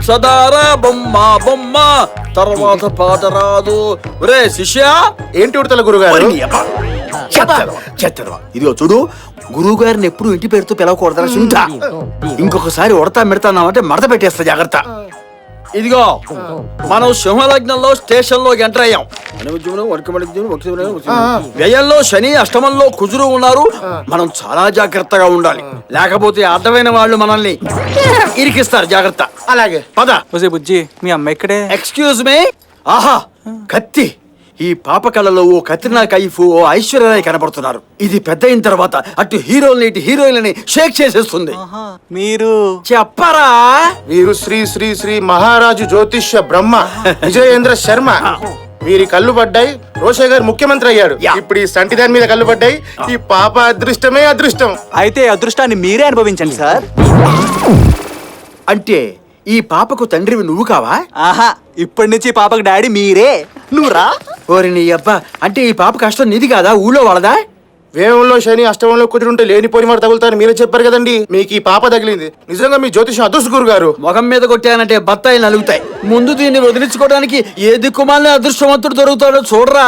పంచదార బొమ్మ బొమ్మ తర్వాత పాట రాదు. ఒరే శిష్య, ఏంటి ఉడతల గురుగారు? ఇదిగో చూడు, గురువు గారిని ఎప్పుడు ఇంటి పేరుతో పిలవకూడదని సుంటా. ఇంకొకసారి ఉడతా మెడతాన్నామంటే మడత పెట్టేస్తా, జాగ్రత్త. ఇదిగో మనం సింహలగ్నంలో స్టేషన్ లో ఎంటర్ అయ్యాం. వ్యయంలో శని, అష్టమంలో కుజురు ఉన్నారు. మనం చాలా జాగ్రత్తగా ఉండాలి, లేకపోతే అర్థమైన వాళ్ళు మనల్ని ఇరికిస్తారు. జాగ్రత్త. అలాగే పద. బుజ్జి, మీ అమ్మ ఇక్కడే. Excuse me. ఆహా, కత్తి. ఈ పాప కళలో ఓ కత్రినా కైఫ్, ఓ ఐశ్వర్యరాయ్ కనబడుతున్నారు. ఇది పెద్ద అయిన తర్వాత అటు హీరోల్ని ఇటు హీరోయిన్లని షేక్ చేసేస్తుంది. మీరు చెప్పరా? వీరు శ్రీ శ్రీ శ్రీ మహారాజు జ్యోతిష్య బ్రహ్మ విజయేంద్ర శర్మ. వీరి కళ్ళు పడ్డాయి, రోషయ్య గారు ముఖ్యమంత్రి అయ్యాడు. ఇప్పుడు ఈ సంటి దాని మీద కళ్ళు పడ్డాయి. ఈ పాప అదృష్టమే అదృష్టం. అయితే అదృష్టాన్ని మీరే అనుభవించండి సార్. అంటే ఈ పాపకు తండ్రివి నువ్వు కావా? ఆహా, ఇప్పటి నుంచి పాపకు డాడీ మీరే. నువ్వు రా. ఓరి నీ అబ్బా, అంటే ఈ పాప కష్టం నీది కాదా, ఊళ్ళో వాళ్ళదా? వేవంలో శని, అష్టమంలో కుదిరుంటే లేనిపోని మాట తగులుతారని మీరే చెప్పారు కదండి. మీకు ఈ పాప తగిలింది. నిజంగా మీ జ్యోతిషం అదృష్ట గురు గారు. ముఖం మీద కొట్టానంటే బత్తాయిలు నలుగుతాయి. ముందు దీన్ని వదిలించుకోవడానికి ఏ దిక్కుమాలని అదృష్టవంతుడు దొరుకుతాడో చూడరా.